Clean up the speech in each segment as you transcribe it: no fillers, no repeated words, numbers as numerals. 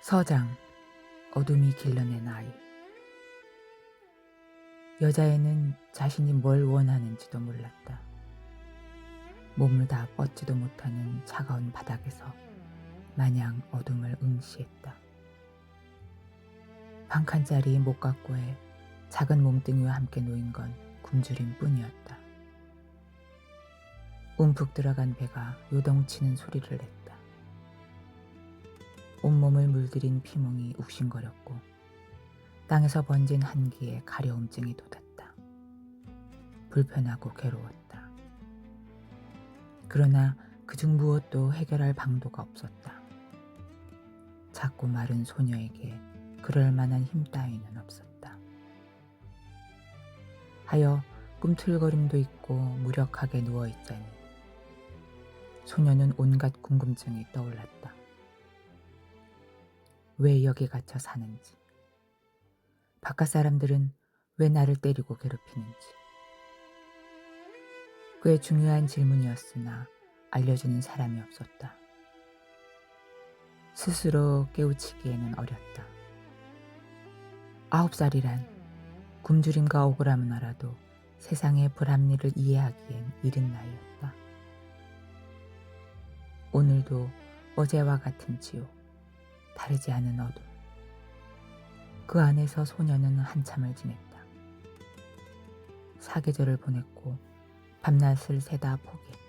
서장, 어둠이 길러낸 아이. 여자애는 자신이 뭘 원하는지도 몰랐다. 몸을 다 뻗지도 못하는 차가운 바닥에서 마냥 어둠을 응시했다. 반 칸짜리 목각고에 작은 몸뚱이와 함께 놓인 건 굶주림 뿐이었다. 움푹 들어간 배가 요동치는 소리를 냈다. 온몸을 물들인 피멍이 욱신거렸고 땅에서 번진 한기에 가려움증이 돋았다. 불편하고 괴로웠다. 그러나 그중 무엇도 해결할 방도가 없었다. 작고 마른 소녀에게 그럴 만한 힘 따위는 없었다. 하여 꿈틀거림도 있고 무력하게 누워있자니 소녀는 온갖 궁금증이 떠올랐다. 왜 여기 갇혀 사는지, 바깥 사람들은 왜 나를 때리고 괴롭히는지. 꽤 중요한 질문이었으나 알려주는 사람이 없었다. 스스로 깨우치기에는 어렸다. 9살이란 굶주림과 억울함은 알아도 세상의 불합리를 이해하기엔 이른 나이였다. 오늘도 어제와 같은 지옥, 다르지 않은 어둠. 그 안에서 소녀는 한참을 지냈다. 사계절을 보냈고 밤낮을 새다 포기했다.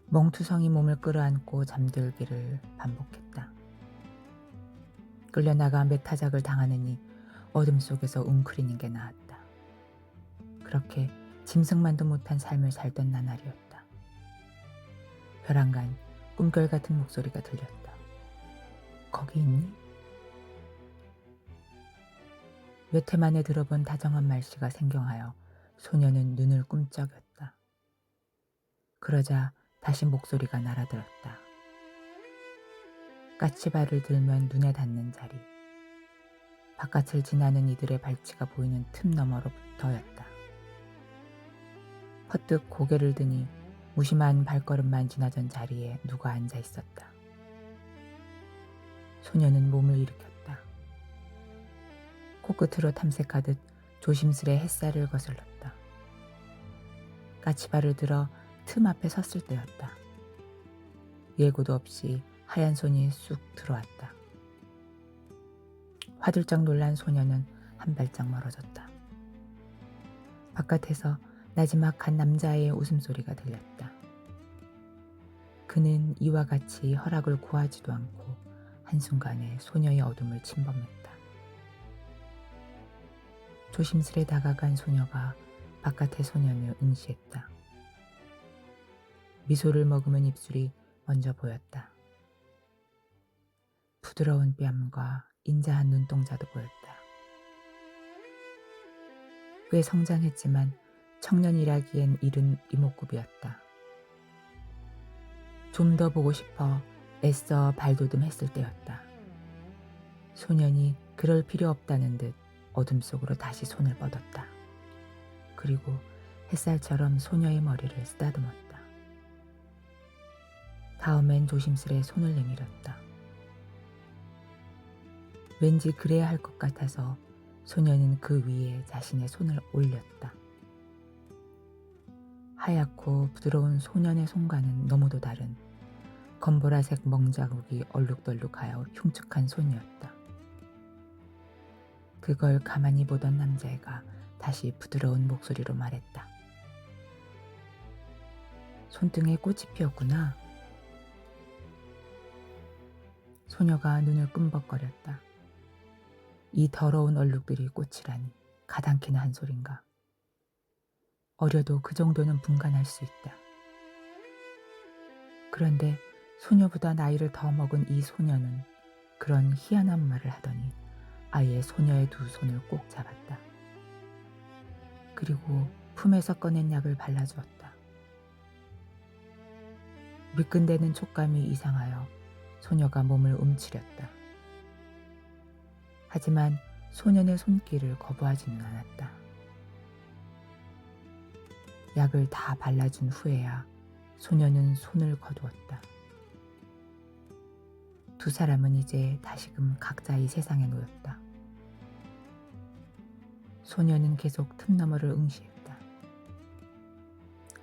멍투성이 몸을 끌어안고 잠들기를 반복했다. 끌려나가 메타작을 당하느니 어둠 속에서 웅크리는 게 나았다. 그렇게 짐승만도 못한 삶을 살던 나날이었다. 벼랑간 꿈결 같은 목소리가 들렸다. 거기 있니? 몇 해 만에 들어본 다정한 말씨가 생경하여 소녀는 눈을 꿈쩍였다. 그러자 다시 목소리가 날아들었다. 까치발을 들면 눈에 닿는 자리. 바깥을 지나는 이들의 발치가 보이는 틈 너머로부터였다. 퍼뜩 고개를 드니 무심한 발걸음만 지나던 자리에 누가 앉아 있었다. 소녀는 몸을 일으켰다. 코끝으로 탐색하듯 조심스레 햇살을 거슬렀다. 까치발을 들어 틈 앞에 섰을 때였다. 예고도 없이 하얀 손이 쑥 들어왔다. 화들짝 놀란 소녀는 한 발짝 멀어졌다. 바깥에서 나지막한 남자의 웃음소리가 들렸다. 그는 이와 같이 허락을 구하지도 않고 한순간에 소녀의 어둠을 침범했다. 조심스레 다가간 소녀가 바깥의 소년을 응시했다. 미소를 머금은 입술이 먼저 보였다. 부드러운 뺨과 인자한 눈동자도 보였다. 꽤 성장했지만 청년이라기엔 이른 이목구비였다. 좀 더 보고 싶어 애써 발돋움했을 때였다. 소년이 그럴 필요 없다는 듯 어둠 속으로 다시 손을 뻗었다. 그리고 햇살처럼 소녀의 머리를 쓰다듬었다. 다음엔 조심스레 손을 내밀었다. 왠지 그래야 할 것 같아서 소녀는 그 위에 자신의 손을 올렸다. 하얗고 부드러운 소년의 손과는 너무도 다른 검보라색 멍자국이 얼룩덜룩하여 흉측한 손이었다. 그걸 가만히 보던 남자애가 다시 부드러운 목소리로 말했다. 손등에 꽃이 피었구나. 소녀가 눈을 끔벅거렸다. 이 더러운 얼룩들이 꽃이라니 가당키나 한 소린가. 어려도 그 정도는 분간할 수 있다. 그런데 소녀보다 나이를 더 먹은 이 소녀는 그런 희한한 말을 하더니 아예 소녀의 두 손을 꼭 잡았다. 그리고 품에서 꺼낸 약을 발라주었다. 미끈대는 촉감이 이상하여 소녀가 몸을 움츠렸다. 하지만 소년의 손길을 거부하지는 않았다. 약을 다 발라준 후에야 소녀는 손을 거두었다. 두 사람은 이제 다시금 각자의 세상에 놓였다. 소녀는 계속 틈 너머를 응시했다.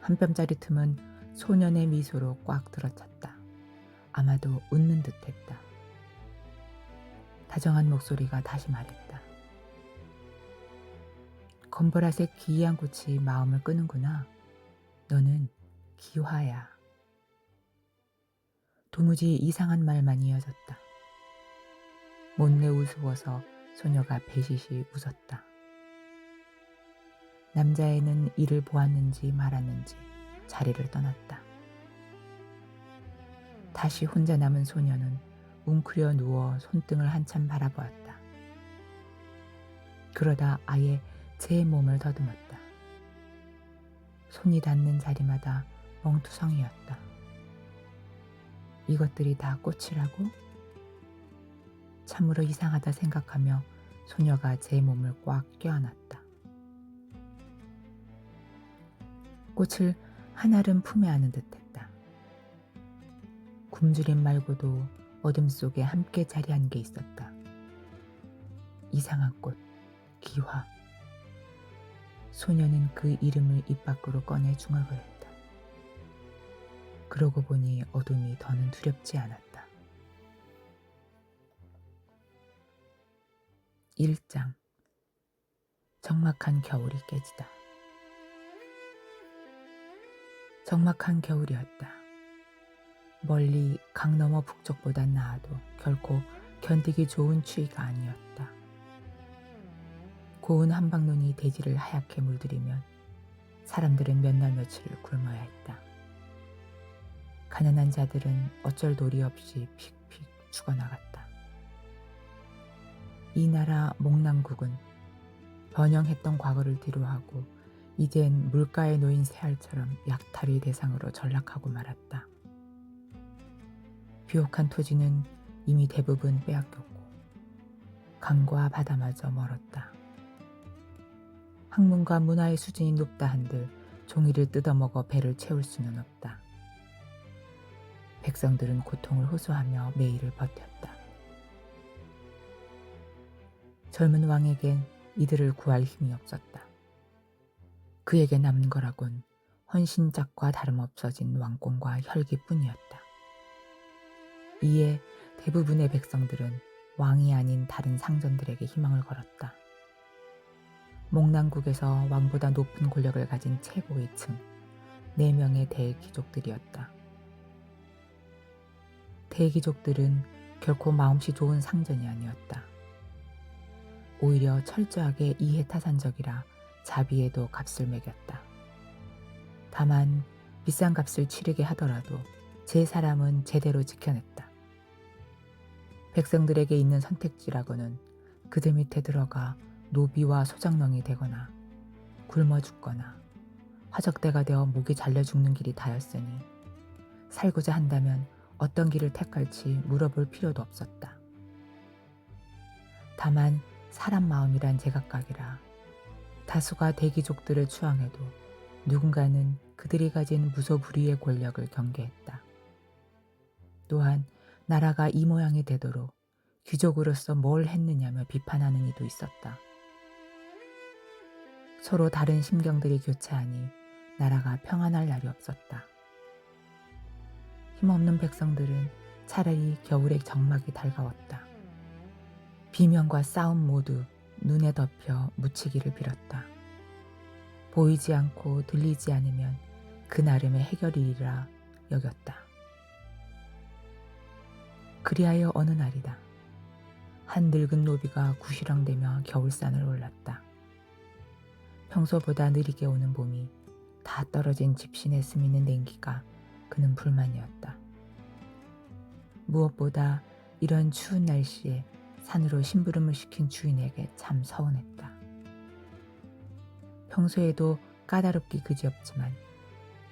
한 뼘짜리 틈은 소년의 미소로 꽉 들어찼다. 아마도 웃는 듯했다. 다정한 목소리가 다시 말했다. 검보라색 기이한 꽃이 마음을 끄는구나. 너는 기화야. 도무지 이상한 말만 이어졌다. 못내 우스워서 소녀가 배시시 웃었다. 남자애는 이를 보았는지 말았는지 자리를 떠났다. 다시 혼자 남은 소녀는 웅크려 누워 손등을 한참 바라보았다. 그러다 아예 제 몸을 더듬었다. 손이 닿는 자리마다 멍투성이었다. 이것들이 다 꽃이라고? 참으로 이상하다 생각하며 소녀가 제 몸을 꽉 껴안았다. 꽃을 한알은 품에 안은 듯했다. 굶주림 말고도 어둠 속에 함께 자리한 게 있었다. 이상한 꽃, 기화. 소녀는 그 이름을 입 밖으로 꺼내 중얼거렸다. 그러고 보니 어둠이 더는 두렵지 않았다. 1장. 적막한 겨울이 깨지다. 적막한 겨울이었다. 멀리 강 너머 북쪽보단 나아도 결코 견디기 좋은 추위가 아니었다. 고운 한방눈이 대지를 하얗게 물들이면 사람들은 몇 날 며칠을 굶어야 했다. 가난한 자들은 어쩔 도리 없이 픽픽 죽어나갔다. 이 나라 목남국은 번영했던 과거를 뒤로하고 이젠 물가에 놓인 새알처럼 약탈의 대상으로 전락하고 말았다. 비옥한 토지는 이미 대부분 빼앗겼고 강과 바다마저 멀었다. 학문과 문화의 수준이 높다 한들 종이를 뜯어먹어 배를 채울 수는 없다. 백성들은 고통을 호소하며 매일을 버텼다. 젊은 왕에겐 이들을 구할 힘이 없었다. 그에게 남은 거라곤 헌신짝과 다름없어진 왕권과 혈기뿐이었다. 이에 대부분의 백성들은 왕이 아닌 다른 상전들에게 희망을 걸었다. 목남국에서 왕보다 높은 권력을 가진 최고의 층, 4명의 대귀족들이었다. 대귀족들은 결코 마음씨 좋은 상전이 아니었다. 오히려 철저하게 이해타산적이라 자비에도 값을 매겼다. 다만 비싼 값을 치르게 하더라도 제 사람은 제대로 지켜냈다. 백성들에게 있는 선택지라고는 그들 밑에 들어가 노비와 소장농이 되거나 굶어 죽거나 화적대가 되어 목이 잘려 죽는 길이 다였으니 살고자 한다면 어떤 길을 택할지 물어볼 필요도 없었다. 다만 사람 마음이란 제각각이라 다수가 대귀족들을 추앙해도 누군가는 그들이 가진 무소불위의 권력을 경계했다. 또한 나라가 이 모양이 되도록 귀족으로서 뭘 했느냐며 비판하는 이도 있었다. 서로 다른 심경들이 교차하니 나라가 평안할 날이 없었다. 힘없는 백성들은 차라리 겨울의 적막이 달가웠다. 비명과 싸움 모두 눈에 덮여 묻히기를 빌었다. 보이지 않고 들리지 않으면 그 나름의 해결이리라 여겼다. 그리하여 어느 날이다. 한 늙은 노비가 구시렁대며 겨울산을 올랐다. 평소보다 느리게 오는 봄이 다 떨어진 집신에 스미는 냉기가 그는 불만이었다. 무엇보다 이런 추운 날씨에 산으로 심부름을 시킨 주인에게 참 서운했다. 평소에도 까다롭기 그지없지만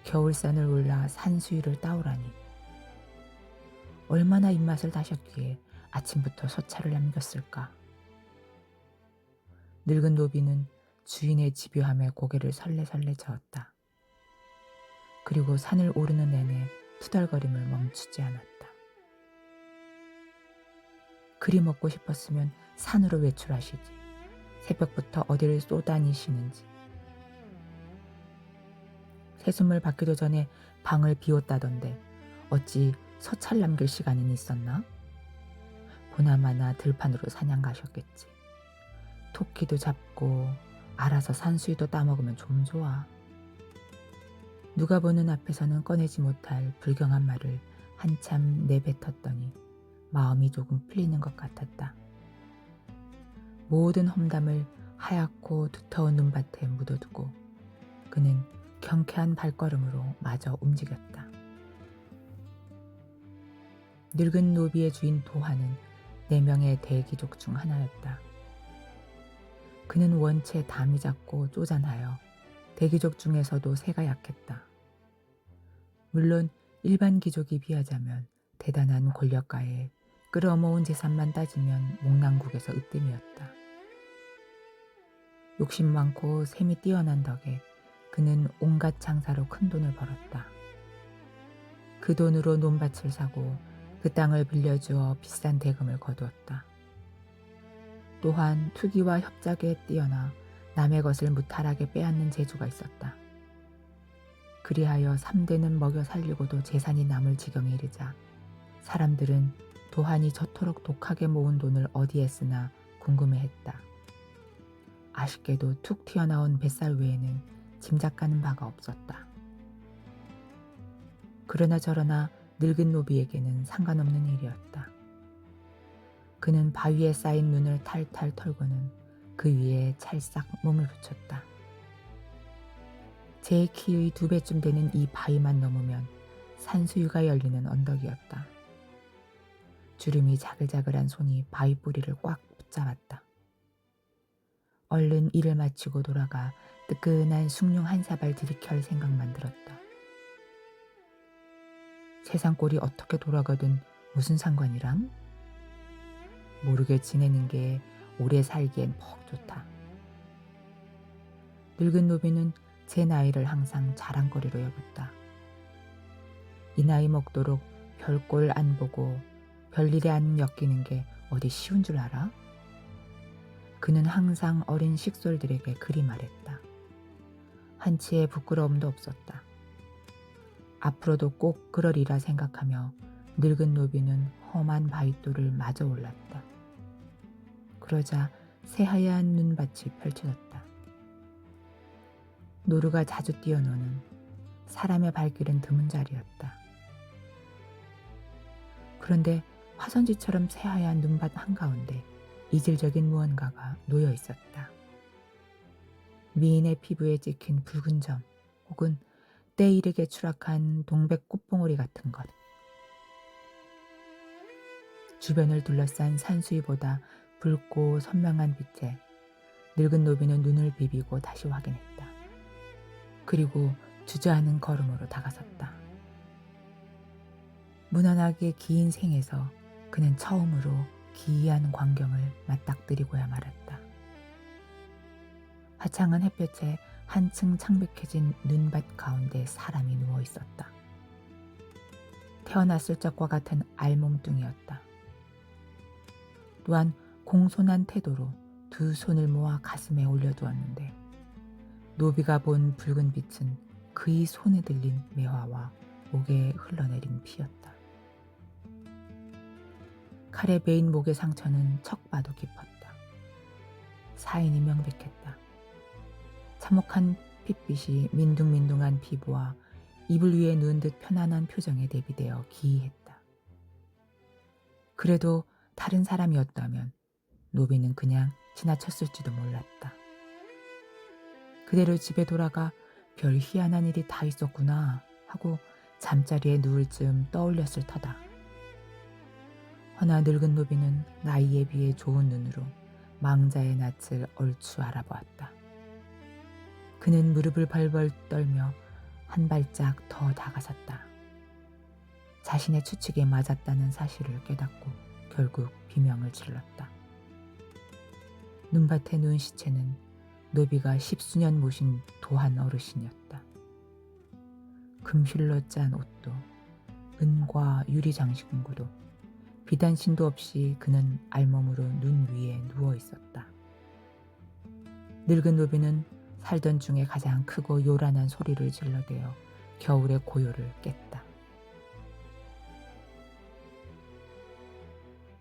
겨울산을 올라 산수유를 따오라니 얼마나 입맛을 다셨기에 아침부터 소차를 남겼을까. 늙은 노비는 주인의 집요함에 고개를 설레설레 저었다. 그리고 산을 오르는 내내 투덜거림을 멈추지 않았다. 그리 먹고 싶었으면 산으로 외출하시지. 새벽부터 어디를 쏘다니시는지. 새순물 받기도 전에 방을 비웠다던데 어찌 서찰 남길 시간은 있었나? 보나마나 들판으로 사냥 가셨겠지. 토끼도 잡고 알아서 산수유도 따먹으면 좀 좋아. 누가 보는 앞에서는 꺼내지 못할 불경한 말을 한참 내뱉었더니 마음이 조금 풀리는 것 같았다. 모든 험담을 하얗고 두터운 눈밭에 묻어두고 그는 경쾌한 발걸음으로 마저 움직였다. 늙은 노비의 주인 도하는 4명의 대귀족 중 하나였다. 그는 원체 담이 작고 쪼잔하여 대귀족 중에서도 새가 약했다. 물론 일반 귀족이 비하자면 대단한 권력가에 끌어모은 재산만 따지면 목랑국에서 으뜸이었다. 욕심 많고 셈이 뛰어난 덕에 그는 온갖 장사로 큰 돈을 벌었다. 그 돈으로 논밭을 사고 그 땅을 빌려주어 비싼 대금을 거두었다. 또한 투기와 협작에 뛰어나 남의 것을 무탈하게 빼앗는 재주가 있었다. 그리하여 3대는 먹여 살리고도 재산이 남을 지경에 이르자 사람들은 도한이 저토록 독하게 모은 돈을 어디에 쓰나 궁금해했다. 아쉽게도 툭 튀어나온 뱃살 외에는 짐작가는 바가 없었다. 그러나 저러나 늙은 노비에게는 상관없는 일이었다. 그는 바위에 쌓인 눈을 탈탈 털고는 그 위에 찰싹 몸을 붙였다. 제 키의 2배쯤 되는 이 바위만 넘으면 산수유가 열리는 언덕이었다. 주름이 자글자글한 손이 바위 뿌리를 꽉 붙잡았다. 얼른 일을 마치고 돌아가 뜨끈한 숭늉 한 사발 들이켤 생각만 들었다. 세상 꼴이 어떻게 돌아가든 무슨 상관이람? 모르게 지내는 게 오래 살기엔 퍽 좋다. 늙은 노비는 제 나이를 항상 자랑거리로 여겼다. 이 나이 먹도록 별꼴 안 보고 별일에 안 엮이는 게 어디 쉬운 줄 알아? 그는 항상 어린 식솔들에게 그리 말했다. 한치의 부끄러움도 없었다. 앞으로도 꼭 그러리라 생각하며 늙은 노비는 험한 바윗돌을 마저 올랐다. 그러자 새하얀 눈밭이 펼쳐졌다. 노루가 자주 뛰어노는 사람의 발길은 드문 자리였다. 그런데 화선지처럼 새하얀 눈밭 한가운데 이질적인 무언가가 놓여 있었다. 미인의 피부에 찍힌 붉은 점 혹은 때 이르게 추락한 동백 꽃봉오리 같은 것. 주변을 둘러싼 산수위보다 붉고 선명한 빛에 늙은 노비는 눈을 비비고 다시 확인했다. 그리고 주저하는 걸음으로 다가섰다. 무난하게 긴 생에서 그는 처음으로 기이한 광경을 맞닥뜨리고야 말았다. 화창한 햇볕에 한층 창백해진 눈밭 가운데 사람이 누워 있었다. 태어났을 적과 같은 알몸뚱이였다. 또한 공손한 태도로 2 손을 모아 가슴에 올려두었는데 노비가 본 붉은 빛은 그의 손에 들린 매화와 목에 흘러내린 피였다. 칼에 베인 목의 상처는 척 봐도 깊었다. 사인이 명백했다. 참혹한 핏빛이 민둥민둥한 피부와 이불 위에 누운 듯 편안한 표정에 대비되어 기이했다. 그래도 다른 사람이었다면 노비는 그냥 지나쳤을지도 몰랐다. 그대로 집에 돌아가 별 희한한 일이 다 있었구나 하고 잠자리에 누울 즈음 떠올렸을 터다. 허나 늙은 노비는 나이에 비해 좋은 눈으로 망자의 낯을 얼추 알아보았다. 그는 무릎을 벌벌 떨며 한 발짝 더 다가섰다. 자신의 추측에 맞았다는 사실을 깨닫고 결국 비명을 질렀다. 눈밭에 누운 시체는 노비가 10수년 모신 도한 어르신이었다. 금실로 짠 옷도 은과 유리 장신구도 비단신도 없이 그는 알몸으로 눈 위에 누워 있었다. 늙은 노비는 살던 중에 가장 크고 요란한 소리를 질러대어 겨울의 고요를 깼다.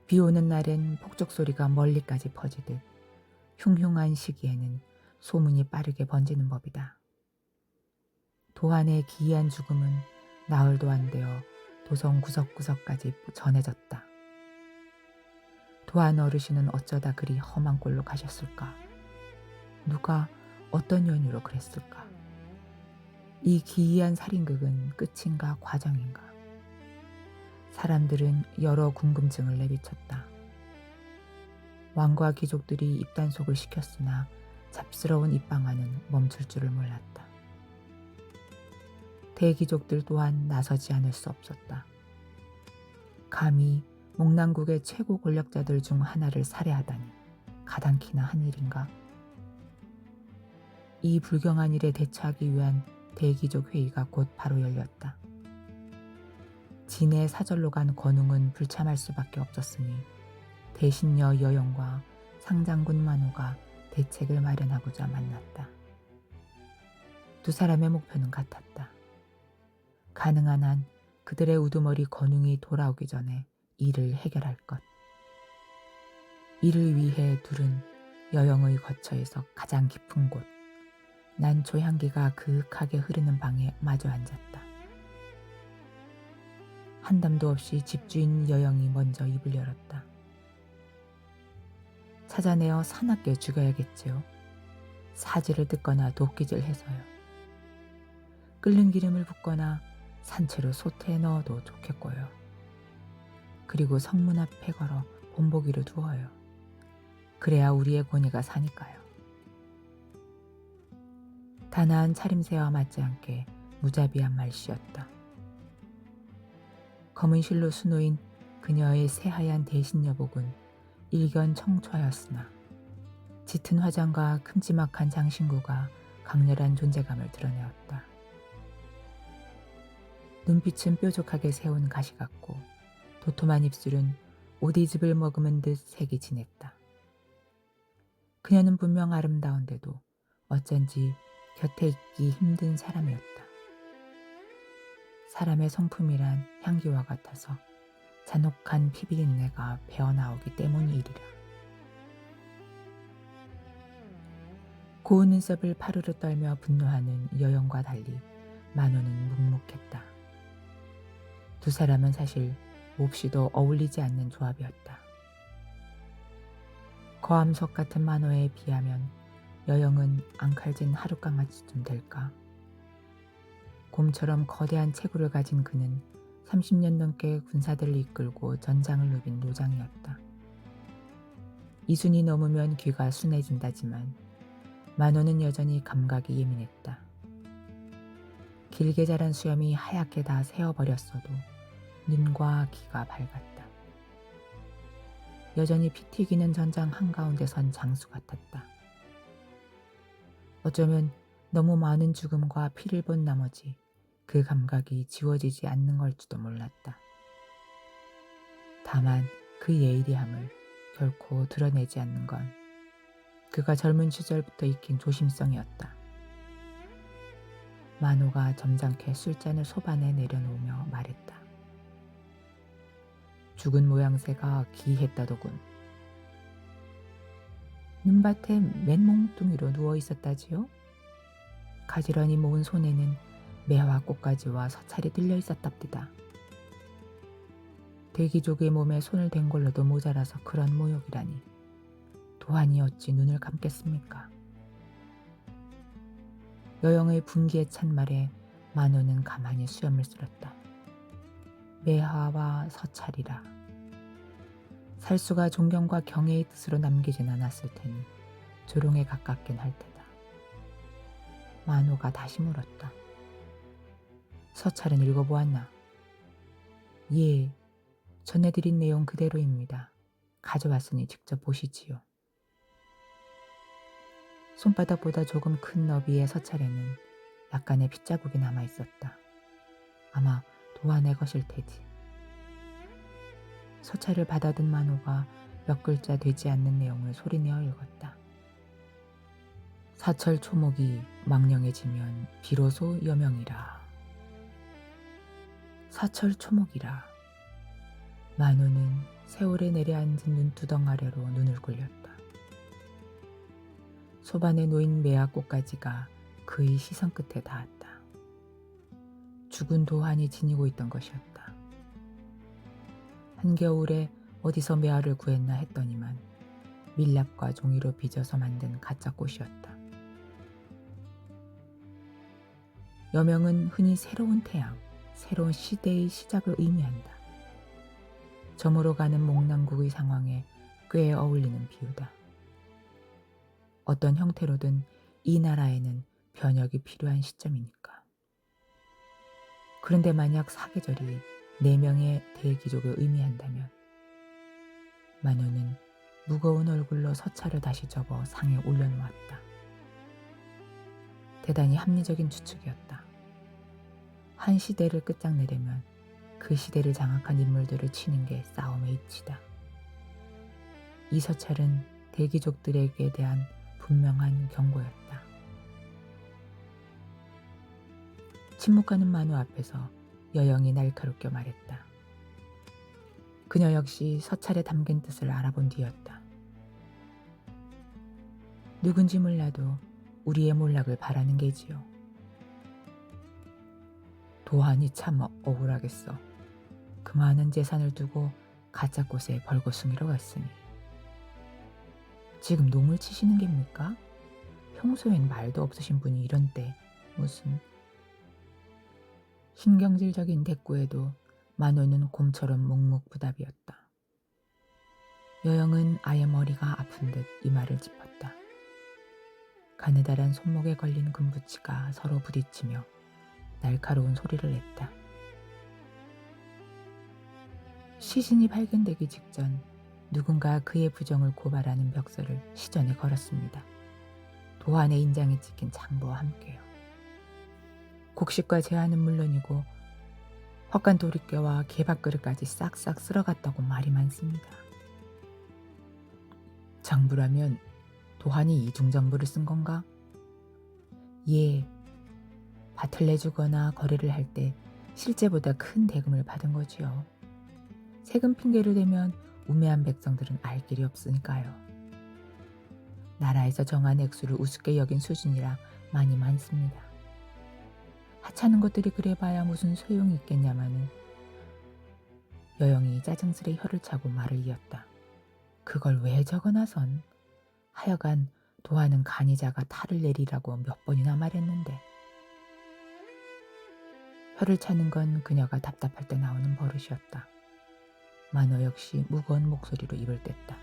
비 오는 날엔 폭죽 소리가 멀리까지 퍼지듯 흉흉한 시기에는 소문이 빠르게 번지는 법이다. 도한의 기이한 죽음은 나흘도 안 되어 도성 구석구석까지 전해졌다. 도한 어르신은 어쩌다 그리 험한 꼴로 가셨을까? 누가 어떤 연유로 그랬을까? 이 기이한 살인극은 끝인가 과정인가? 사람들은 여러 궁금증을 내비쳤다. 왕과 귀족들이 입단속을 시켰으나 잡스러운 입방아는 멈출 줄을 몰랐다. 대귀족들 또한 나서지 않을 수 없었다. 감히 목난국의 최고 권력자들 중 하나를 살해하다니 가당키나 한 일인가? 이 불경한 일에 대처하기 위한 대귀족 회의가 곧 바로 열렸다. 진의 사절로 간 권웅은 불참할 수밖에 없었으니 대신녀 여영과 상장군 만호가 대책을 마련하고자 만났다. 두 사람의 목표는 같았다. 가능한 한 그들의 우두머리 권웅이 돌아오기 전에 일을 해결할 것. 이를 위해 둘은 여영의 거처에서 가장 깊은 곳, 난초 향기가 그윽하게 흐르는 방에 마주 앉았다. 한담도 없이 집주인 여영이 먼저 입을 열었다. 찾아내어 사납게 죽여야겠지요. 사지를 뜯거나 도끼질 해서요. 끓는 기름을 붓거나 산채로 솥에 넣어도 좋겠고요. 그리고 성문 앞에 걸어 본보기로 두어요. 그래야 우리의 권위가 사니까요. 단아한 차림새와 맞지 않게 무자비한 말씨였다. 검은 실로 수놓인 그녀의 새하얀 대신여복은 일견 청초하였으나 짙은 화장과 큼지막한 장신구가 강렬한 존재감을 드러내었다. 눈빛은 뾰족하게 세운 가시 같고 도톰한 입술은 오디즙을 머금은 듯 색이 진했다. 그녀는 분명 아름다운데도 어쩐지 곁에 있기 힘든 사람이었다. 사람의 성품이란 향기와 같아서 잔혹한 피비린내가 배어나오기 때문이리라. 고운 눈썹을 파르르 떨며 분노하는 여영과 달리 만호는 묵묵했다. 두 사람은 사실 몹시도 어울리지 않는 조합이었다. 거암석 같은 만호에 비하면 여영은 앙칼진 하룻강아지쯤 될까. 곰처럼 거대한 체구를 가진 그는 30년 넘게 군사들을 이끌고 전장을 누빈 노장이었다. 이순이 넘으면 귀가 순해진다지만 만호는 여전히 감각이 예민했다. 길게 자란 수염이 하얗게 다 새어버렸어도 눈과 귀가 밝았다. 여전히 피 튀기는 전장 한가운데 선 장수 같았다. 어쩌면 너무 많은 죽음과 피를 본 나머지 그 감각이 지워지지 않는 걸지도 몰랐다. 다만 그 예의리함을 결코 드러내지 않는 건 그가 젊은 시절부터 익힌 조심성이었다. 만호가 점잖게 술잔을 소반에 내려놓으며 말했다. 죽은 모양새가 기이했다더군. 눈밭에 맨몽뚱이로 누워 있었다지요? 가지런히 모은 손에는 매화 꽃가지와 서찰이 들려 있었답디다. 대귀족의 몸에 손을 댄 걸로도 모자라서 그런 모욕이라니. 도한이 어찌 눈을 감겠습니까? 여영의 분기에 찬 말에 만호는 가만히 수염을 쓸었다. 매화와 서찰이라. 살수가 존경과 경애의 뜻으로 남기진 않았을 테니 조롱에 가깝긴 할 테다. 만호가 다시 물었다. 서찰은 읽어보았나? 예, 전해드린 내용 그대로입니다. 가져왔으니 직접 보시지요. 손바닥보다 조금 큰 너비의 서찰에는 약간의 핏자국이 남아있었다. 아마 도한의 것일 테지. 서찰을 받아든 만호가 몇 글자 되지 않는 내용을 소리내어 읽었다. 사철 초목이 망령해지면 비로소 여명이라. 사철 초목이라. 만호는 세월에 내려앉은 눈두덩 아래로 눈을 굴렸다. 소반에 놓인 매화꽃가지가 그의 시선 끝에 닿았다. 죽은 도한이 지니고 있던 것이었다. 한겨울에 어디서 매화를 구했나 했더니만 밀랍과 종이로 빚어서 만든 가짜 꽃이었다. 여명은 흔히 새로운 태양, 새로운 시대의 시작을 의미한다. 저물어 가는 목남국의 상황에 꽤 어울리는 비유다. 어떤 형태로든 이 나라에는 변혁이 필요한 시점이니까. 그런데 만약 사계절이 4명의 대귀족을 의미한다면 만호는 무거운 얼굴로 서찰을 다시 접어 상에 올려놓았다. 대단히 합리적인 추측이었다. 한 시대를 끝장내려면 그 시대를 장악한 인물들을 치는 게 싸움의 이치다. 이 서찰은 대귀족들에게 대한 분명한 경고였다. 침묵하는 만호 앞에서 여영이 날카롭게 말했다. 그녀 역시 서찰에 담긴 뜻을 알아본 뒤였다. 누군지 몰라도 우리의 몰락을 바라는 게지요. 도한이 참 억울하겠어. 그 많은 재산을 두고 가짜 꽃에 벌거숭이로 갔으니. 지금 농을 치시는 겁니까? 평소엔 말도 없으신 분이 이런 때 무슨. 신경질적인 대꾸에도 만호는 곰처럼 묵묵부답이었다. 여영은 아예 머리가 아픈 듯 이 말을 짚었다. 가느다란 손목에 걸린 금붙이가 서로 부딪히며 날카로운 소리를 냈다. 시신이 발견되기 직전 누군가 그의 부정을 고발하는 벽서를 시전에 걸었습니다. 도한의 인장이 찍힌 장부와 함께요. 곡식과 제한은 물론이고 헛간 도리깨와 개밥그릇까지 싹싹 쓸어갔다고 말이 많습니다. 장부라면 도한이 이중장부를 쓴 건가? 예, 밭을 내주거나 거래를 할 때 실제보다 큰 대금을 받은 거지요. 세금 핑계를 대면 우매한 백성들은 알 길이 없으니까요. 나라에서 정한 액수를 우습게 여긴 수준이라 많이 많습니다. 하찮은 것들이 그래봐야 무슨 소용이 있겠냐마는. 여영이 짜증스레 혀를 차고 말을 이었다. 그걸 왜 적어놔선? 하여간 도하는 간이자가 탈을 내리라고 몇 번이나 말했는데. 혀를 차는 건 그녀가 답답할 때 나오는 버릇이었다. 만호 역시 무거운 목소리로 입을 뗐다.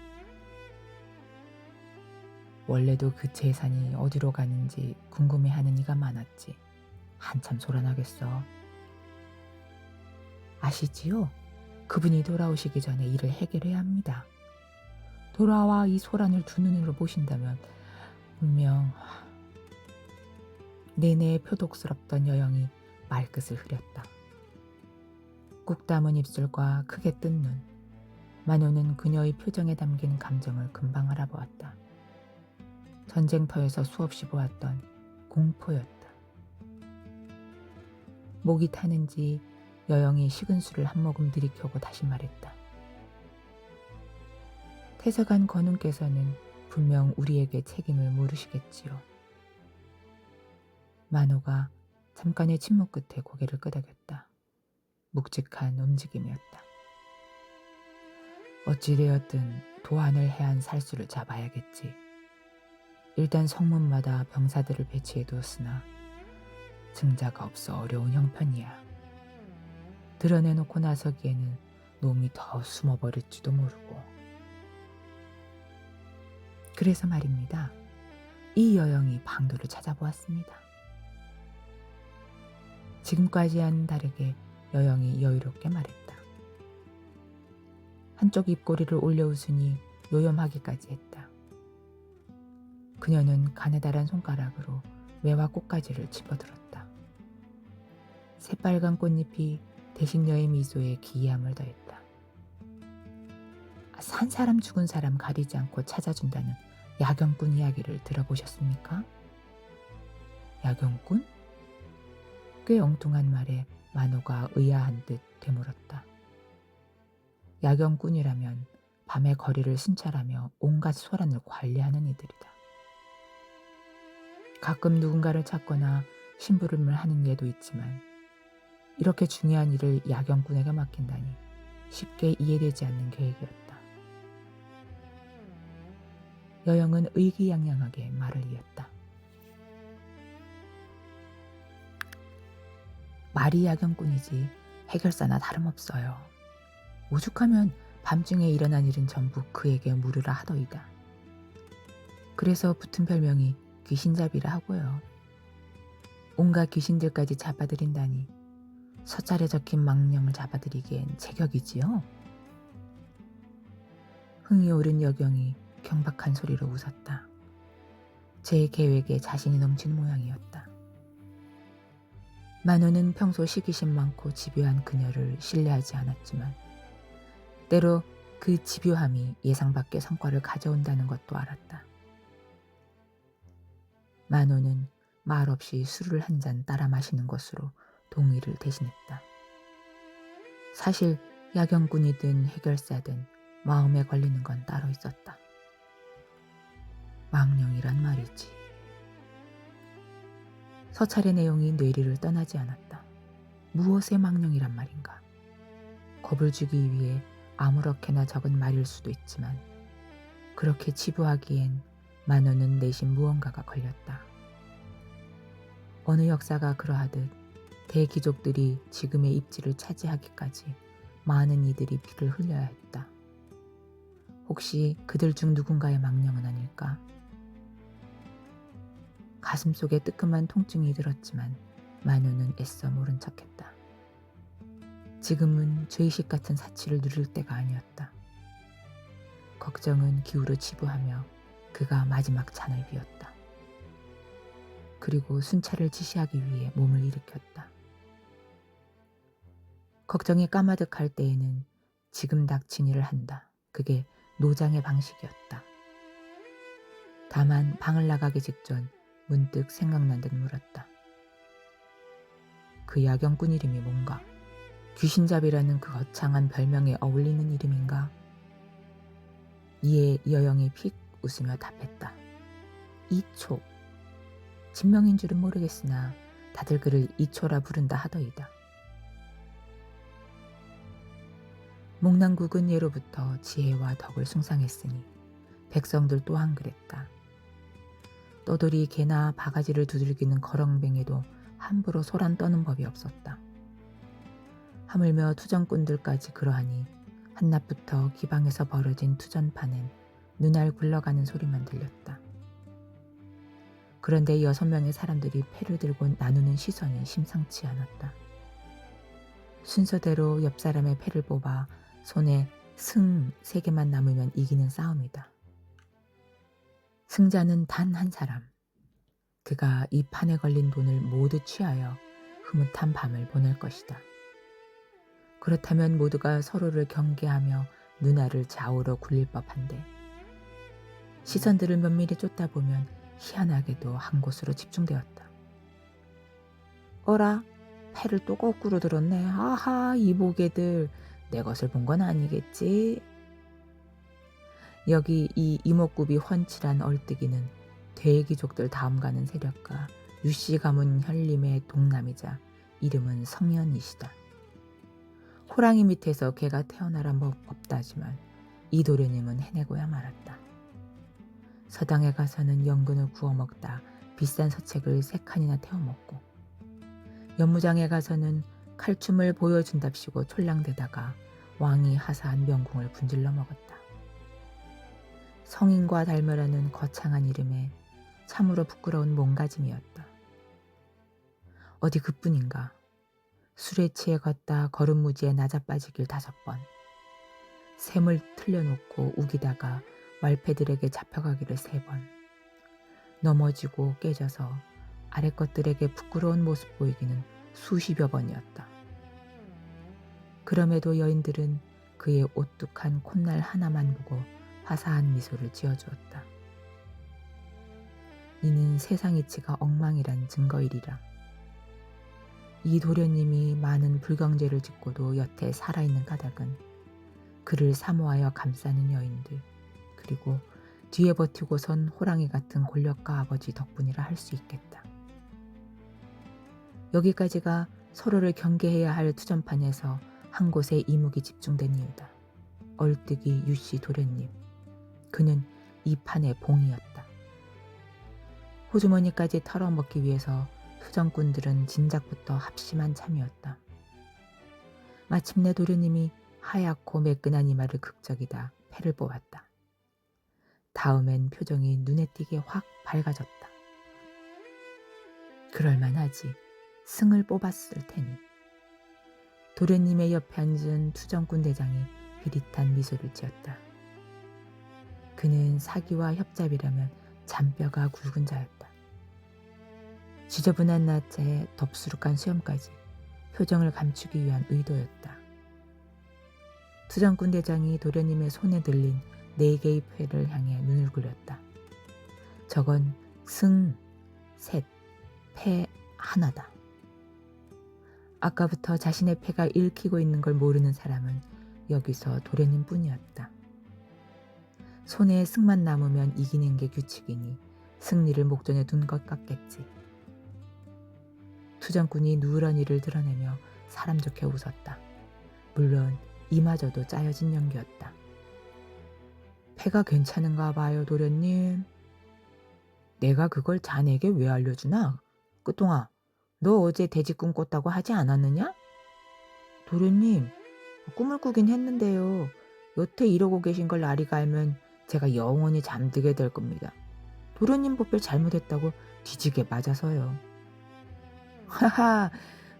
원래도 그 재산이 어디로 가는지 궁금해하는 이가 많았지. 한참 소란하겠어. 아시지요? 그분이 돌아오시기 전에 일을 해결해야 합니다. 돌아와 이 소란을 두 눈으로 보신다면 분명. 내내 표독스럽던 여영이 말끝을 흐렸다. 꾹 담은 입술과 크게 뜬 눈. 만호는 그녀의 표정에 담긴 감정을 금방 알아보았다. 전쟁터에서 수없이 보았던 공포였다. 목이 타는지 여영이 식은 술을 한 모금 들이켜고 다시 말했다. 태서간 건운께서는 분명 우리에게 책임을 물으시겠지요. 만호가 잠깐의 침묵 끝에 고개를 끄덕였다. 묵직한 움직임이었다. 어찌되었든 도한을 해한 살수를 잡아야겠지. 일단 성문마다 병사들을 배치해두었으나 증자가 없어 어려운 형편이야. 드러내놓고 나서기에는 놈이 더 숨어버릴지도 모르고. 그래서 말입니다. 이 여영이 방도를 찾아보았습니다. 지금까지와는 다르게 여영이 여유롭게 말했다. 한쪽 입꼬리를 올려 웃으니 요염하기까지 했다. 그녀는 가느다란 손가락으로 매화 꽃가지를 짚어들었다. 새빨간 꽃잎이 대식녀의 미소에 기이함을 더했다. 산 사람 죽은 사람 가리지 않고 찾아준다는 야경꾼 이야기를 들어보셨습니까? 야경꾼? 꽤 엉뚱한 말에 만호가 의아한 듯 되물었다. 야경꾼이라면 밤의 거리를 순찰하며 온갖 소란을 관리하는 이들이다. 가끔 누군가를 찾거나 심부름을 하는 예도 있지만 이렇게 중요한 일을 야경꾼에게 맡긴다니 쉽게 이해되지 않는 계획이었다. 여영은 의기양양하게 말을 이었다. 말이 야경꾼이지 해결사나 다름없어요. 오죽하면 밤중에 일어난 일은 전부 그에게 물으라 하더이다. 그래서 붙은 별명이 귀신잡이라 하고요. 온갖 귀신들까지 잡아들인다니 서찰에 적힌 망령을 잡아들이기엔 제격이지요. 흥이 오른 여경이 경박한 소리로 웃었다. 제 계획에 자신이 넘치는 모양이었다. 만호는 평소 시기심 많고 집요한 그녀를 신뢰하지 않았지만 때로 그 집요함이 예상 밖의 성과를 가져온다는 것도 알았다. 만호는 말없이 술을 한 잔 따라 마시는 것으로 동의를 대신했다. 사실 야경꾼이든 해결사든 마음에 걸리는 건 따로 있었다. 망령이란 말이지. 서찰의 내용이 뇌리를 떠나지 않았다. 무엇의 망령이란 말인가? 겁을 주기 위해 아무렇게나 적은 말일 수도 있지만 그렇게 치부하기엔 만호는 내심 무언가가 걸렸다. 어느 역사가 그러하듯 대귀족들이 지금의 입지를 차지하기까지 많은 이들이 피를 흘려야 했다. 혹시 그들 중 누군가의 망령은 아닐까? 가슴속에 뜨끔한 통증이 들었지만 만호는 애써 모른 척했다. 지금은 죄의식 같은 사치를 누릴 때가 아니었다. 걱정은 기울어 치부하며 그가 마지막 잔을 비웠다. 그리고 순찰을 지시하기 위해 몸을 일으켰다. 걱정이 까마득할 때에는 지금 닥친 일을 한다. 그게 노장의 방식이었다. 다만 방을 나가기 직전 문득 생각난 듯 물었다. 그 야경꾼 이름이 뭔가? 귀신잡이라는 그 거창한 별명에 어울리는 이름인가? 이에 여영이 픽 웃으며 답했다. 이초. 진명인 줄은 모르겠으나 다들 그를 이초라 부른다 하더이다. 목난국은 예로부터 지혜와 덕을 숭상했으니 백성들 또한 그랬다. 떠돌이 개나 바가지를 두들기는 거렁뱅이도 함부로 소란 떠는 법이 없었다. 하물며 투전꾼들까지 그러하니 한낮부터 기방에서 벌어진 투전판엔 눈알 굴러가는 소리만 들렸다. 그런데 6명의 사람들이 패를 들고 나누는 시선이 심상치 않았다. 순서대로 옆 사람의 패를 뽑아 손에 승 3개만 남으면 이기는 싸움이다. 승자는 단 한 사람. 그가 이 판에 걸린 돈을 모두 취하여 흐뭇한 밤을 보낼 것이다. 그렇다면 모두가 서로를 경계하며 눈알을 좌우로 굴릴 법한데 시선들을 면밀히 쫓다 보면 희한하게도 한 곳으로 집중되었다. 어라? 패를 또 거꾸로 들었네. 아하, 이보게들. 내 것을 본 건 아니겠지? 여기 이 이목구비 훤칠한 얼뜨기는 대귀족들 다음 가는 세력가 유씨 가문 현림의 동남이자 이름은 성현이시다. 호랑이 밑에서 개가 태어나라 법 없다지만 이 도련님은 해내고야 말았다. 서당에 가서는 연근을 구워 먹다 비싼 서책을 3칸이나 태워 먹고 연무장에 가서는 칼춤을 보여준답시고 촐랑대다가 왕이 하사한 명궁을 분질러 먹었다. 성인과 닮으라는 거창한 이름에 참으로 부끄러운 몸가짐이었다. 어디 그뿐인가. 술에 취해 걷다 걸음무지에 낮아빠지길 5번. 샘을 틀려놓고 우기다가 말패들에게 잡혀가기를 3번. 넘어지고 깨져서 아래 것들에게 부끄러운 모습 보이기는 수십여 번이었다. 그럼에도 여인들은 그의 오뚝한 콧날 하나만 보고 화사한 미소를 지어주었다. 이는 세상 이치가 엉망이란 증거이리라. 이 도련님이 많은 불경죄를 짓고도 여태 살아있는 까닭은 그를 사모하여 감싸는 여인들, 그리고 뒤에 버티고 선 호랑이 같은 권력가 아버지 덕분이라 할 수 있겠다. 여기까지가 서로를 경계해야 할 투전판에서 한 곳에 이목이 집중된 이유다. 얼뜨기 유씨 도련님. 그는 이 판의 봉이었다. 호주머니까지 털어먹기 위해서 투정꾼들은 진작부터 합심한 참이었다. 마침내 도련님이 하얗고 매끈한 이마를 극적이다 패를 뽑았다. 다음엔 표정이 눈에 띄게 확 밝아졌다. 그럴만하지. 승을 뽑았을 테니. 도련님의 옆에 앉은 투정꾼 대장이 비릿한 미소를 지었다. 그는 사기와 협잡이라면 잔뼈가 굵은 자였다. 지저분한 낯에 덥수룩한 수염까지 표정을 감추기 위한 의도였다. 투정꾼 대장이 도련님의 손에 들린 4개의 패를 향해 눈을 굴렸다. 저건 승, 셋, 패, 하나다. 아까부터 자신의 패가 읽히고 있는 걸 모르는 사람은 여기서 도련님 뿐이었다. 손에 승만 남으면 이기는 게 규칙이니 승리를 목전에 둔 것 같겠지. 투정꾼이 누런이를 드러내며 사람 좋게 웃었다. 물론 이마저도 짜여진 연기였다. 패가 괜찮은가 봐요, 도련님. 내가 그걸 자네에게 왜 알려주나? 끄똥아, 너 어제 돼지 꿈 꿨다고 하지 않았느냐? 도련님, 꿈을 꾸긴 했는데요. 여태 이러고 계신 걸 나리가 알면 제가 영원히 잠들게 될 겁니다. 도련님 보필 잘못했다고 뒤지게 맞아서요. 하하,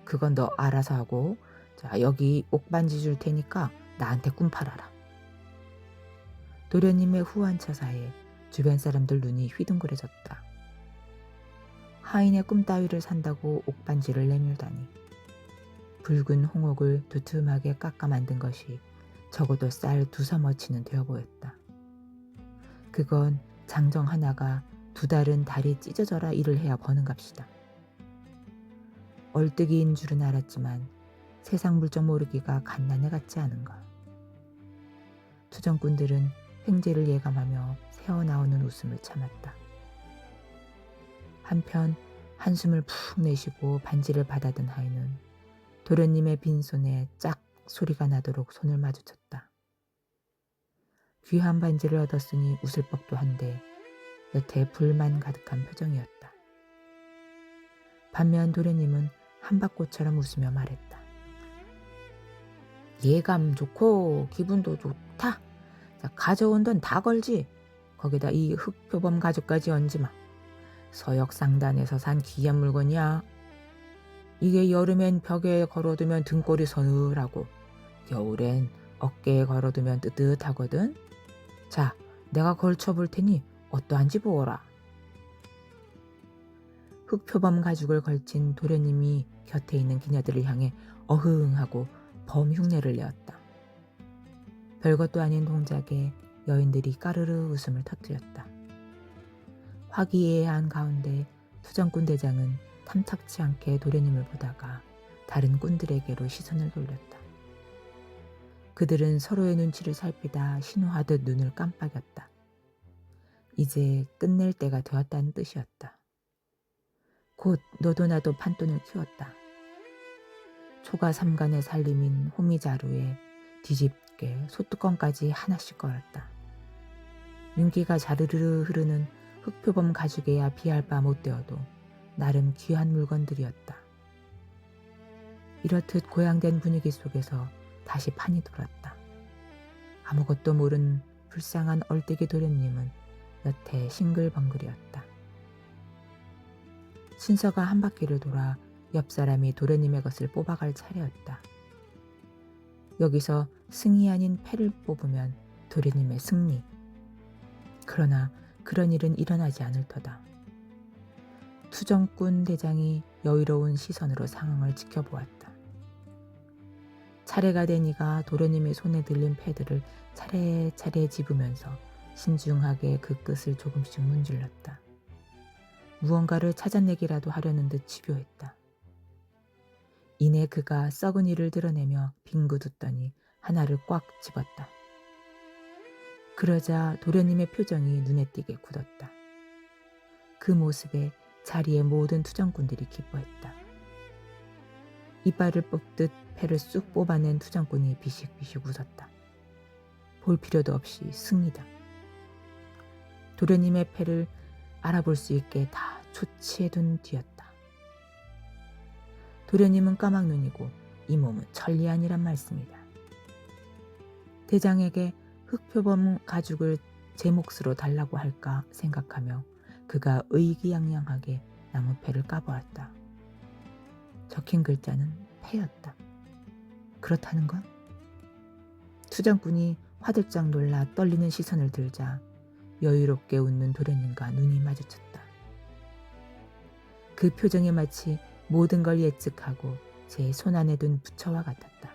그건 너 알아서 하고, 자, 여기 옥반지 줄 테니까 나한테 꿈 팔아라. 도련님의 후한 처사에 주변 사람들 눈이 휘둥그레졌다. 하인의 꿈 따위를 산다고 옥반지를 내밀다니. 붉은 홍옥을 두툼하게 깎아 만든 것이 적어도 쌀 2서머치는 되어 보였다. 그건 장정 하나가 2달은 다리 찢어져라 일을 해야 버는 값이다. 얼뜨기인 줄은 알았지만 세상 물정 모르기가 갓난애 같지 않은가. 투정꾼들은 횡재를 예감하며 새어나오는 웃음을 참았다. 한편 한숨을 푹 내쉬고 반지를 받아든 하인은 도련님의 빈손에 짝 소리가 나도록 손을 마주쳤다. 귀한 반지를 얻었으니 웃을 법도 한데 여태 불만 가득한 표정이었다. 반면 도련님은 한박꽃처럼 웃으며 말했다. 예감 좋고 기분도 좋다. 자, 가져온 돈 다 걸지. 거기다 이 흑표범 가죽까지 얹지마. 서역상단에서 산 귀한 물건이야. 이게 여름엔 벽에 걸어두면 등골이 서늘하고 겨울엔 어깨에 걸어두면 뜨뜻하거든. 자, 내가 걸쳐볼 테니 어떠한지 보거라. 흑표범 가죽을 걸친 도련님이 곁에 있는 기녀들을 향해 어흥하고 범흉내를 내었다. 별것도 아닌 동작에 여인들이 까르르 웃음을 터뜨렸다. 화기애애한 가운데 투정꾼 대장은 탐탁치 않게 도련님을 보다가 다른 꾼들에게로 시선을 돌렸다. 그들은 서로의 눈치를 살피다 신호하듯 눈을 깜빡였다. 이제 끝낼 때가 되었다는 뜻이었다. 곧 너도 나도 판돈을 키웠다. 초가 삼간의 살림인 호미자루에 뒤집게 소뚜껑까지 하나씩 걸었다. 윤기가 자르르 흐르는 흑표범 가죽에야 비할 바 못되어도 나름 귀한 물건들이었다. 이렇듯 고양된 분위기 속에서 다시 판이 돌았다. 아무것도 모른 불쌍한 얼뜨기 도련님은 여태 싱글벙글이었다. 순서가 한 바퀴를 돌아 옆 사람이 도련님의 것을 뽑아갈 차례였다. 여기서 승이 아닌 패를 뽑으면 도련님의 승리. 그러나 그런 일은 일어나지 않을 터다. 투정꾼 대장이 여유로운 시선으로 상황을 지켜보았다. 차례가 되니가 도련님의 손에 들린 패드를 차례차례 집으면서 신중하게 그 끝을 조금씩 문질렀다. 무언가를 찾아내기라도 하려는 듯 집요했다. 이내 그가 썩은 이를 드러내며 빙긋웃더니 하나를 꽉 집었다. 그러자 도련님의 표정이 눈에 띄게 굳었다. 그 모습에 자리의 모든 투정꾼들이 기뻐했다. 이빨을 뽑듯 패를 쑥 뽑아낸 투정꾼이 비식비식 웃었다. 볼 필요도 없이 승리다. 도련님의 패를 알아볼 수 있게 다 조치해둔 뒤였다. 도련님은 까막눈이고 이 몸은 천리안이란 말씀이다. 대장에게 흑표범 가죽을 제 몫으로 달라고 할까 생각하며 그가 의기양양하게 나무패를 까보았다. 적힌 글자는 패였다. 그렇다는 건? 투정꾼이 화들짝 놀라 떨리는 시선을 들자 여유롭게 웃는 도련님과 눈이 마주쳤다. 그 표정이 마치 모든 걸 예측하고 제 손안에 둔 부처와 같았다.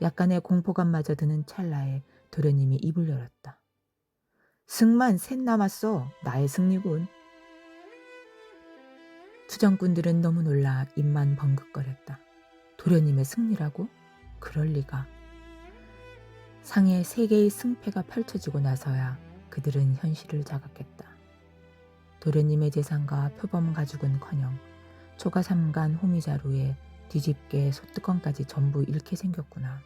약간의 공포감마저 드는 찰나에 도련님이 입을 열었다. 승만 셋 남았어. 나의 승리군. 투정꾼들은 너무 놀라 입만 벙긋거렸다. 도련님의 승리라고? 그럴 리가. 상에 3개의 승패가 펼쳐지고 나서야 그들은 현실을 자각했다. 도련님의 재산과 표범 가죽은커녕 초가삼간 호미자루에 뒤집개 소뚜껑까지 전부 잃게 생겼구나.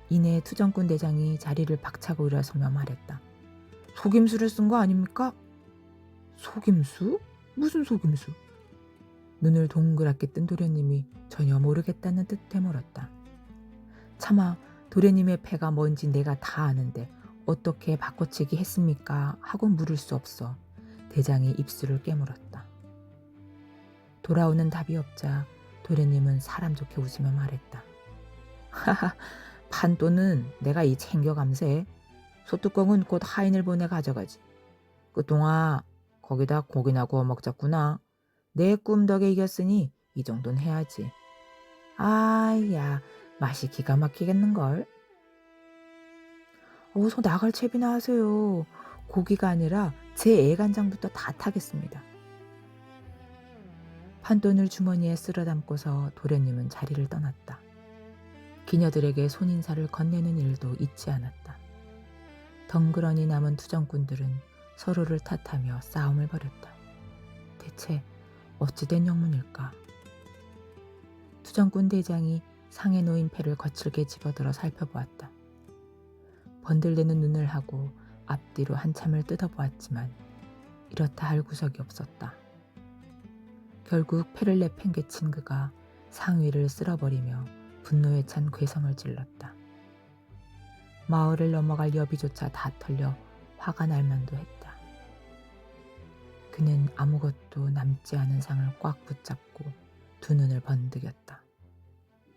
이내 투정꾼 대장이 자리를 박차고 일어서며 말했다. 속임수를 쓴 거 아닙니까? 속임수? 무슨 속임수? 눈을 동그랗게 뜬 도련님이 전혀 모르겠다는 듯 되물었다. 차마 도련님의 패가 뭔지 내가 다 아는데 어떻게 바꿔치기 했습니까? 하고 물을 수 없어 대장이 입술을 깨물었다. 돌아오는 답이 없자 도련님은 사람 좋게 웃으며 말했다. 하하, 판돈은 내가 이 챙겨감세. 소뚜껑은 곧 하인을 보내 가져가지. 그동안 거기다 고기나 구워 먹자꾸나. 내 꿈덕에 이겼으니 이 정도는 해야지. 아야, 맛이 기가 막히겠는걸. 어서 나갈 채비나 하세요. 고기가 아니라 제 애간장부터 다 타겠습니다. 판돈을 주머니에 쓸어 담고서 도련님은 자리를 떠났다. 기녀들에게 손인사를 건네는 일도 잊지 않았다. 덩그러니 남은 투정꾼들은 서로를 탓하며 싸움을 벌였다. 대체 어찌된 영문일까? 투정꾼 대장이 상에 놓인 패를 거칠게 집어들어 살펴보았다. 번들대는 눈을 하고 앞뒤로 한참을 뜯어보았지만 이렇다 할 구석이 없었다. 결국 패를 내팽개친 그가 상위를 쓸어버리며 분노에 찬 괴성을 질렀다. 마을을 넘어갈 여비조차 다 털려 화가 날 만도 했다. 그는 아무것도 남지 않은 상을 꽉 붙잡고 두 눈을 번득였다.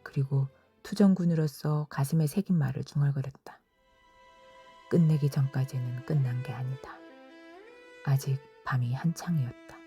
그리고 투정군으로서 가슴에 새긴 말을 중얼거렸다. 끝내기 전까지는 끝난 게 아니다. 아직 밤이 한창이었다.